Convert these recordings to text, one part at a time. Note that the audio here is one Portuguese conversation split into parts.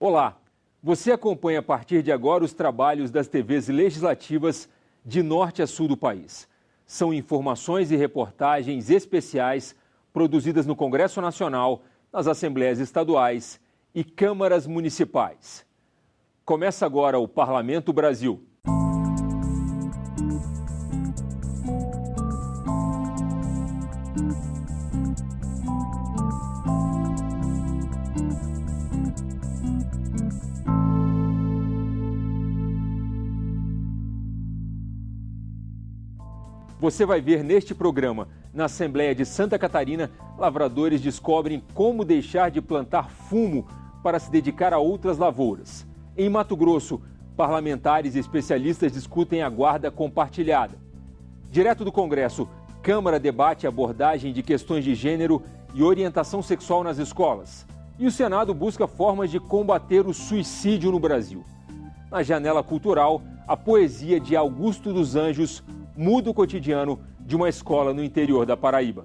Olá, você acompanha a partir de agora os trabalhos das TVs legislativas de norte a sul do país. São informações e reportagens especiais produzidas no Congresso Nacional, nas Assembleias Estaduais e Câmaras Municipais. Começa agora o Parlamento Brasil. Você vai ver neste programa, na Assembleia de Santa Catarina, lavradores descobrem como deixar de plantar fumo para se dedicar a outras lavouras. Em Mato Grosso, parlamentares e especialistas discutem a guarda compartilhada. Direto do Congresso, Câmara debate a abordagem de questões de gênero e orientação sexual nas escolas. E o Senado busca formas de combater o suicídio no Brasil. Na janela cultural, a poesia de Augusto dos Anjos muda o cotidiano de uma escola no interior da Paraíba.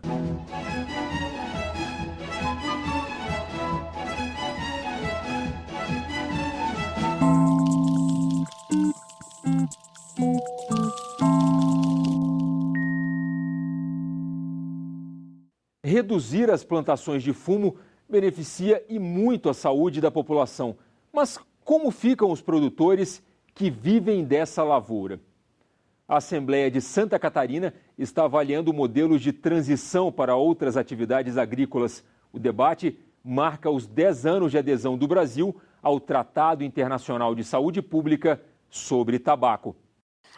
Reduzir as plantações de fumo beneficia e muito a saúde da população. Mas como ficam os produtores que vivem dessa lavoura? A Assembleia de Santa Catarina está avaliando modelos de transição para outras atividades agrícolas. O debate marca os 10 anos de adesão do Brasil ao Tratado Internacional de Saúde Pública sobre Tabaco.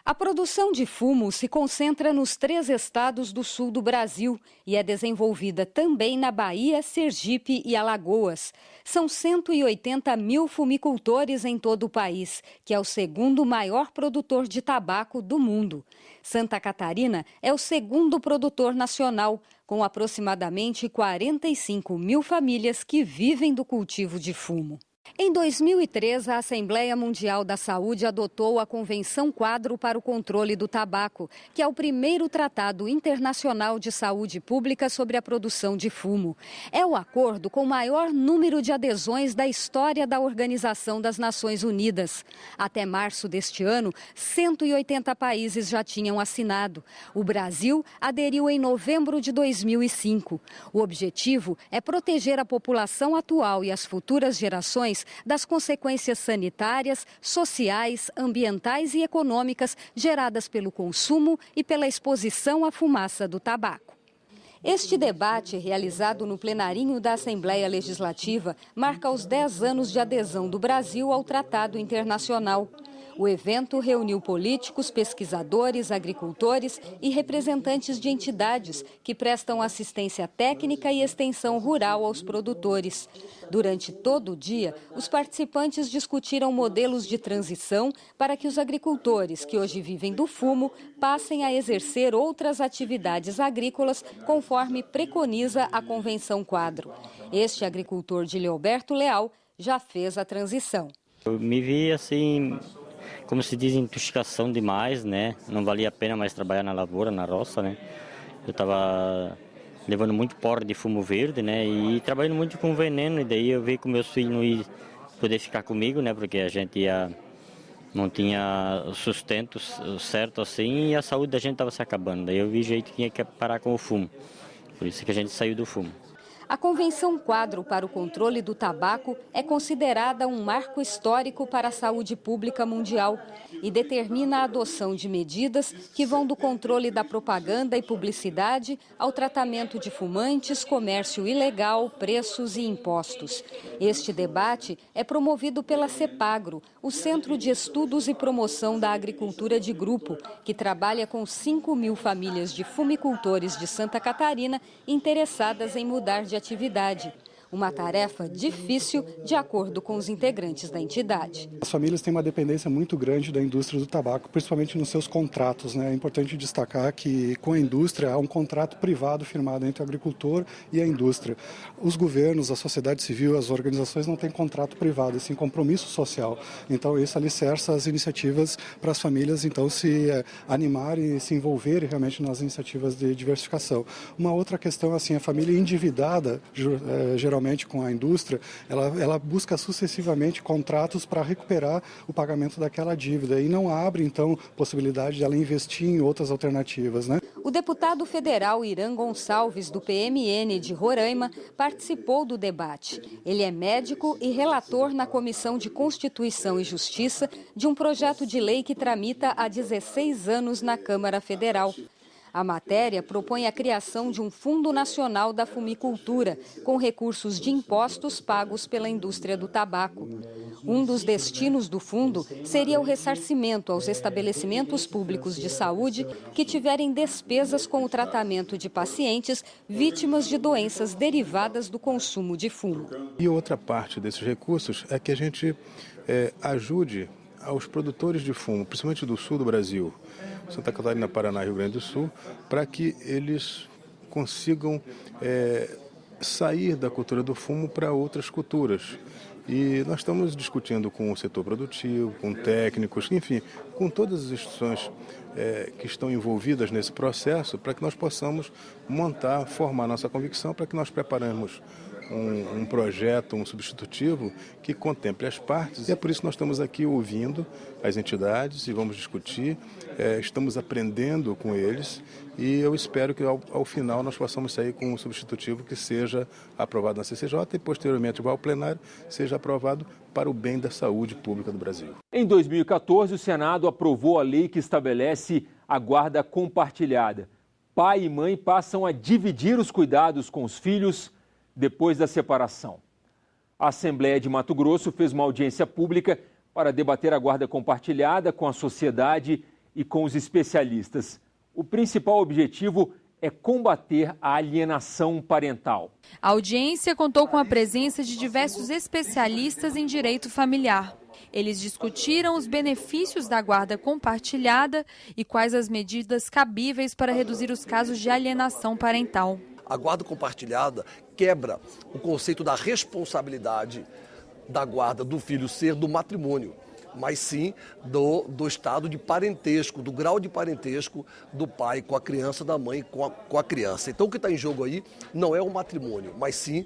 A produção de fumo se concentra nos 3 estados do sul do Brasil e é desenvolvida também na Bahia, Sergipe e Alagoas. São 180 mil fumicultores em todo o país, que é o segundo maior produtor de tabaco do mundo. Santa Catarina é o segundo produtor nacional, com aproximadamente 45 mil famílias que vivem do cultivo de fumo. Em 2003, a Assembleia Mundial da Saúde adotou a Convenção Quadro para o Controle do Tabaco, que é o primeiro tratado internacional de saúde pública sobre a produção de fumo. É o acordo com o maior número de adesões da história da Organização das Nações Unidas. Até março deste ano, 180 países já tinham assinado. O Brasil aderiu em novembro de 2005. O objetivo é proteger a população atual e as futuras gerações das consequências sanitárias, sociais, ambientais e econômicas geradas pelo consumo e pela exposição à fumaça do tabaco. Este debate, realizado no plenarinho da Assembleia Legislativa, marca os 10 anos de adesão do Brasil ao Tratado Internacional. O evento reuniu políticos, pesquisadores, agricultores e representantes de entidades que prestam assistência técnica e extensão rural aos produtores. Durante todo o dia, os participantes discutiram modelos de transição para que os agricultores que hoje vivem do fumo passem a exercer outras atividades agrícolas conforme preconiza a Convenção Quadro. Este agricultor de Leoberto Leal já fez a transição. Eu me vi assim, como se diz, intoxicação demais, né? Não valia a pena mais trabalhar na lavoura, na roça, né? Eu estava levando muito porre de fumo verde, né? E trabalhando muito com veneno, e daí eu vi que meus filhos não iam poder ficar comigo, né? Porque a gente não tinha sustento certo assim e a saúde da gente estava se acabando. Daí eu vi jeito que tinha que parar com o fumo. Por isso que a gente saiu do fumo. A Convenção Quadro para o Controle do Tabaco é considerada um marco histórico para a saúde pública mundial e determina a adoção de medidas que vão do controle da propaganda e publicidade ao tratamento de fumantes, comércio ilegal, preços e impostos. Este debate é promovido pela CEPAGRO, o Centro de Estudos e Promoção da Agricultura de Grupo, que trabalha com 5 mil famílias de fumicultores de Santa Catarina interessadas em mudar de atividade. Uma tarefa difícil, de acordo com os integrantes da entidade. As famílias têm uma dependência muito grande da indústria do tabaco, principalmente nos seus contratos, né? É importante destacar que com a indústria há um contrato privado firmado entre o agricultor e a indústria. Os governos, a sociedade civil, as organizações não têm contrato privado, e sim compromisso social. Então isso alicerça as iniciativas para as famílias então se animarem e se envolverem realmente nas iniciativas de diversificação. Uma outra questão assim, a família endividada, geralmente posteriormente com a indústria, ela busca sucessivamente contratos para recuperar o pagamento daquela dívida e não abre, então, possibilidade de ela investir em outras alternativas, né? O deputado federal Irã Gonçalves, do PMN de Roraima, participou do debate. Ele é médico e relator na Comissão de Constituição e Justiça de um projeto de lei que tramita há 16 anos na Câmara Federal. A matéria propõe a criação de um Fundo Nacional da Fumicultura, com recursos de impostos pagos pela indústria do tabaco. Um dos destinos do fundo seria o ressarcimento aos estabelecimentos públicos de saúde que tiverem despesas com o tratamento de pacientes vítimas de doenças derivadas do consumo de fumo. E outra parte desses recursos é que a gente ajude aos produtores de fumo, principalmente do sul do Brasil, Santa Catarina, Paraná e Rio Grande do Sul, para que eles consigam sair da cultura do fumo para outras culturas. E nós estamos discutindo com o setor produtivo, com técnicos, enfim, com todas as instituições que estão envolvidas nesse processo, para que nós possamos formar nossa convicção, para que nós preparemos um projeto, um substitutivo que contemple as partes. E é por isso que nós estamos aqui ouvindo as entidades e vamos discutir, estamos aprendendo com eles e eu espero que ao final nós possamos sair com um substitutivo que seja aprovado na CCJ e posteriormente vai ao plenário, seja aprovado para o bem da saúde pública do Brasil. Em 2014, o Senado aprovou a lei que estabelece a guarda compartilhada. Pai e mãe passam a dividir os cuidados com os filhos depois da separação. A Assembleia de Mato Grosso fez uma audiência pública para debater a guarda compartilhada com a sociedade e com os especialistas. O principal objetivo é combater a alienação parental. A audiência contou com a presença de diversos especialistas em direito familiar. Eles discutiram os benefícios da guarda compartilhada e quais as medidas cabíveis para reduzir os casos de alienação parental. A guarda compartilhada quebra o conceito da responsabilidade da guarda do filho ser do matrimônio, mas sim do estado de parentesco, do grau de parentesco do pai com a criança, da mãe com a criança. Então o que está em jogo aí não é o matrimônio, mas sim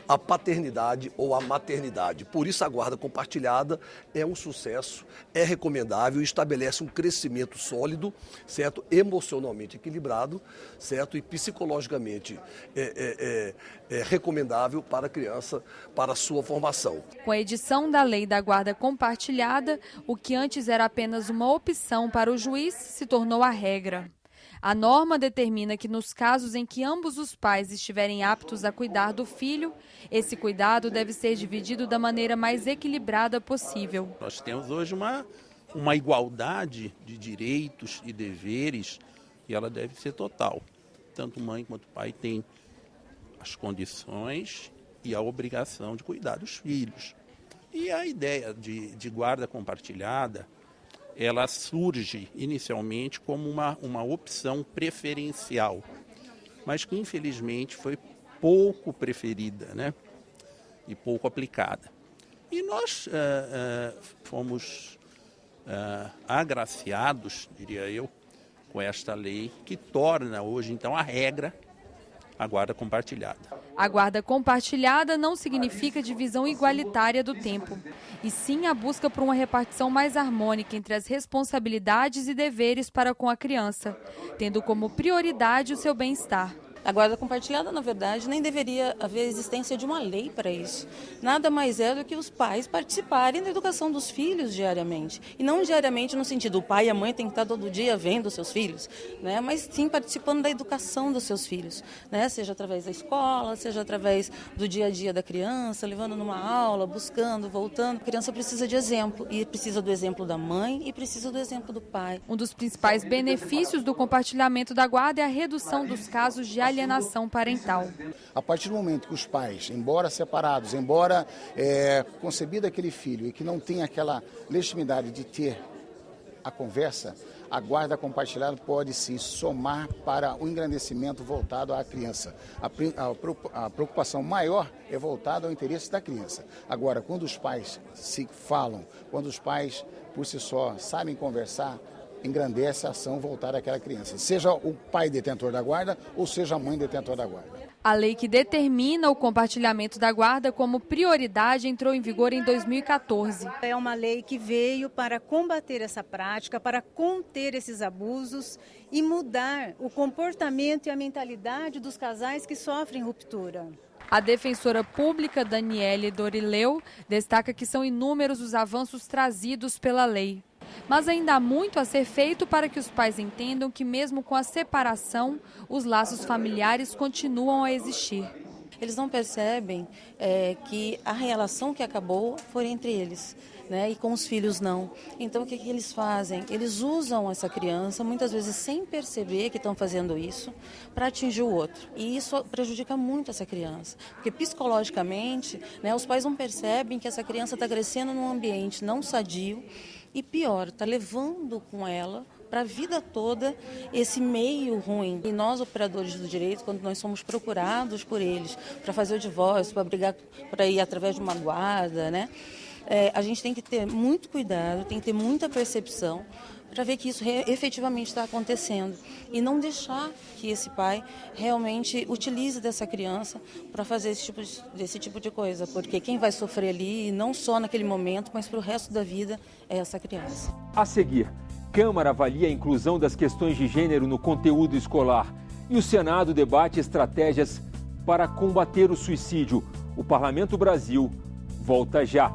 a paternidade ou a maternidade. Por isso a guarda compartilhada é um sucesso, é recomendável e estabelece um crescimento sólido, certo? Emocionalmente equilibrado, certo? E psicologicamente recomendável para a criança, para a sua formação. Com a edição da lei da guarda compartilhada, o que antes era apenas uma opção para o juiz se tornou a regra. A norma determina que nos casos em que ambos os pais estiverem aptos a cuidar do filho, esse cuidado deve ser dividido da maneira mais equilibrada possível. Nós temos hoje uma igualdade de direitos e deveres e ela deve ser total. Tanto mãe quanto pai têm as condições e a obrigação de cuidar dos filhos. E a ideia de guarda compartilhada, ela surge inicialmente como uma opção preferencial, mas que infelizmente foi pouco preferida, né? E pouco aplicada. E nós fomos agraciados, diria eu, com esta lei que torna hoje então a regra a guarda compartilhada. A guarda compartilhada não significa divisão igualitária do tempo, e sim a busca por uma repartição mais harmônica entre as responsabilidades e deveres para com a criança, tendo como prioridade o seu bem-estar. A guarda compartilhada, na verdade, nem deveria haver a existência de uma lei para isso. Nada mais é do que os pais participarem da educação dos filhos diariamente. E não diariamente no sentido, o pai e a mãe têm que estar todo dia vendo os seus filhos, né? Mas sim participando da educação dos seus filhos, né? Seja através da escola, seja através do dia a dia da criança, levando numa aula, buscando, voltando. A criança precisa de exemplo, e precisa do exemplo da mãe e precisa do exemplo do pai. Um dos principais benefícios do compartilhamento da guarda é a redução dos casos de alienação parental. A partir do momento que os pais, embora separados, embora concebido aquele filho e que não tem aquela legitimidade de ter a conversa, a guarda compartilhada pode sim somar para o engrandecimento voltado à criança. A preocupação maior é voltada ao interesse da criança. Agora, quando os pais se falam, quando os pais por si só sabem conversar, engrandece a ação voltada àquela criança, seja o pai detentor da guarda ou seja a mãe detentor da guarda. A lei que determina o compartilhamento da guarda como prioridade entrou em vigor em 2014. É uma lei que veio para combater essa prática, para conter esses abusos e mudar o comportamento e a mentalidade dos casais que sofrem ruptura. A defensora pública Daniele Dorileu destaca que são inúmeros os avanços trazidos pela lei. Mas ainda há muito a ser feito para que os pais entendam que mesmo com a separação, os laços familiares continuam a existir. Eles não percebem que a relação que acabou foi entre eles, né? E com os filhos não. Então o que eles fazem? Eles usam essa criança, muitas vezes sem perceber que estão fazendo isso, para atingir o outro. E isso prejudica muito essa criança, porque psicologicamente, né, os pais não percebem que essa criança está crescendo num ambiente não sadio e pior, está levando com ela para a vida toda esse meio ruim. E nós, operadores do direito, quando nós somos procurados por eles para fazer o divórcio, para brigar, para ir através de uma guarda, né? A gente tem que ter muito cuidado, tem que ter muita percepção para ver que isso efetivamente está acontecendo e não deixar que esse pai realmente utilize dessa criança para fazer desse tipo de coisa, porque quem vai sofrer ali, não só naquele momento, mas para o resto da vida, é essa criança. A seguir, Câmara avalia a inclusão das questões de gênero no conteúdo escolar e o Senado debate estratégias para combater o suicídio. O Parlamento Brasil volta já.